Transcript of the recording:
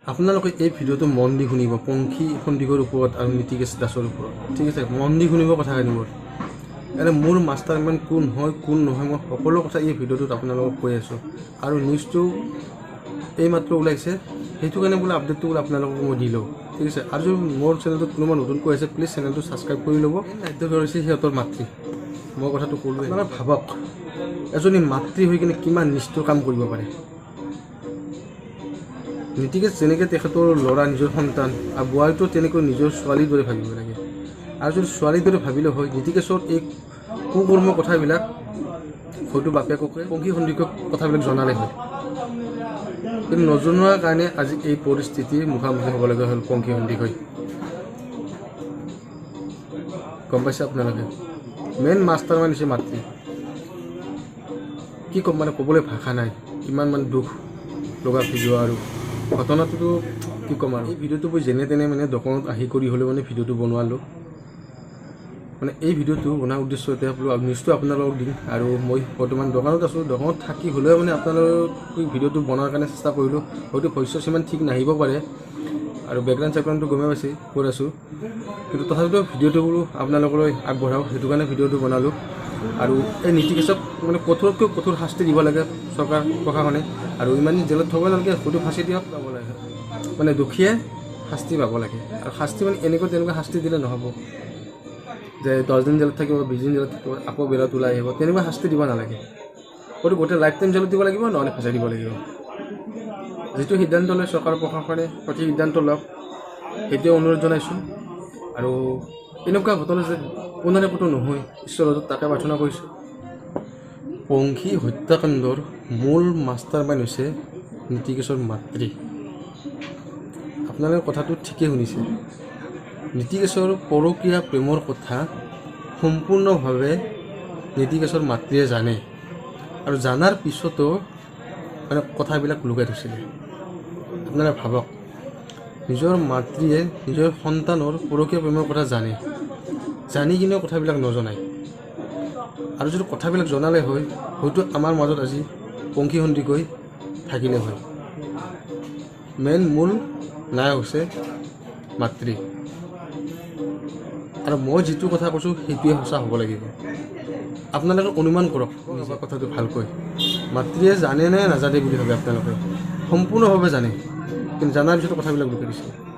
আপোনালোকে এই ভিডিঅ'টো মন দি শুনিব পংখী সন্দিকৰ ওপৰত আৰু নীতিকেশ দাসৰ ওপৰত ঠিক আছে মন দি শুনিব কথাখিনিবোৰ এনে মোৰ মাষ্টাৰ মাইণ্ড কোন হয় কোন নহয় মই সকলো কথা এই ভিডিঅ'টোত আপোনালোকক কৈ আছোঁ আৰু নিউজটো এইমাত্ৰ ওলাইছে সেইটো কাৰণে বোলে আপডেটটো বোলে আপোনালোকক মই দি লওঁ ঠিক আছে আৰু যদি মোৰ চেনেলটোত কোনোবা নতুনকৈ আছে প্লিজ চেনেলটো ছাবস্ক্ৰাইব কৰি ল'ব দায়িত্ব কৰিছে সিহঁতৰ মাতৃ মই কথাটো ক'লোৱে আপোনালোকে ভাবক এজনী মাতৃ হৈ কিনে কিমান নিষ্ঠুৰ কাম কৰিব পাৰে নীতিকেশ যেনেকৈ তেখেতৰ ল'ৰা নিজৰ সন্তান আৰু বোৱাৰীটো তেনেকৈ নিজৰ ছোৱালীৰ দৰে ভাবিব লাগে আৰু যদি ছোৱালীৰ দৰে ভাবিলে হয় নীতিকেশৰ এই কুকৰ্ম কথাবিলাক হয়তো বাপেককে পংখী সন্দিকক কথাবিলাক জনালে হয় কিন্তু নজনোৱাৰ কাৰণে আজি এই পৰিস্থিতিৰ মুখামুখি হ'ব লগা হ'ল পংখী সন্দিক হৈ গম পাইছে আপোনালোকে মেইন মাষ্টাৰ মাইণ্ড হৈছে মাতৃ কি ক'ম মানে ক'বলৈ ভাষা নাই কিমান মানে দুখ লগা ভিডিঅ' আৰু ঘটনাটোতো কি ক'ম আৰু এই ভিডিঅ'টো মই যেনে তেনে মানে দোকানত আহি কৰি হ'লেও মানে ভিডিঅ'টো বনোৱালোঁ মানে এই ভিডিঅ'টো বনোৱাৰ উদ্দেশ্যতে নিউজটো আপোনালোকক দিম আৰু মই বৰ্তমান দোকানত আছোঁ দোকানত থাকি হ'লেও মানে আপোনালোকক ভিডিঅ'টো বনোৱাৰ কাৰণে চেষ্টা কৰিলোঁ হয়তো ভইচ সিমান ঠিক নাহিব পাৰে আৰু বেকগ্ৰাউণ্ড চেকগ্ৰাউণ্ডটো গমেই পাইছে কৈ আছোঁ কিন্তু তথাপিতো ভিডিঅ'টো বোলো আপোনালোকলৈ আগবঢ়াওঁ সেইটো কাৰণে ভিডিঅ'টো বনালোঁ আৰু এই নীতিকেশক মানে কঠোৰতকৈ কঠোৰ শাস্তি দিব লাগে চৰকাৰ প্ৰশাসনে আৰু ইমান জেলত থ'ব নালাগে হয়তো ফাঁচি দিয়ক পাব লাগে মানে দুখীয়ে শাস্তি পাব লাগে আৰু শাস্তি মানে এনেকুৱা তেনেকুৱা শাস্তি দিলে নহ'ব যে 10 দিন জেলত থাকিব 20 দিন জেলত থাকিব আকৌ বেলত ওলাই আহিব তেনেকুৱা শাস্তি দিব নালাগে হয়তো গোটেই লাইফ টাইম জেলত দিব লাগিব নহ'লে ফাঁচি দিব লাগিব যিটো সিদ্ধান্ত লয় চৰকাৰ প্ৰশাসনে সঠিক সিদ্ধান্ত লওক সেইটোৱে অনুৰোধ জনাইছোঁ আৰু এনেকুৱা ঘটনা যে কোনোনে ক'তো নহয় ঈশ্বৰৰ তাকে প্ৰাৰ্থনা কৰিছোঁ পংখী হত্যাকাণ্ডৰ মূল মাষ্টাৰ মাইণ্ড হৈছে নীতিকেশৰ মাতৃ আপোনালোকে কথাটো ঠিকেই শুনিছে নীতিকেশৰ পৰকীয়া প্ৰেমৰ কথা সম্পূৰ্ণভাৱে নীতিকেশৰ মাতৃয়ে জানে আৰু জানাৰ পিছতো মানে কথাবিলাক লুকাই থৈছিলে আপোনালোকে ভাবক নিজৰ মাতৃয়ে নিজৰ সন্তানৰ পৰকীয়া প্ৰেমৰ কথা জানি কিনেও কথাবিলাক নজনায় আৰু যদি কথাবিলাক জনালে হয় হয়তো আমাৰ মাজত আজি পংখী সন্দিকৈ থাকিলে হয় মেইন মূল নায়ক হৈছে মাতৃ আৰু মই যিটো কথা কৈছোঁ সেইটোৱে সঁচা হ'ব লাগিব আপোনালোকে অনুমান কৰক নিজৰ কথাটো ভালকৈ মাতৃয়ে জানে নে নাজানে বুলি ভাবে আপোনালোকে সম্পূৰ্ণভাৱে জানে কিন্তু জানাৰ পিছত কথাবিলাক লুকাই দিছে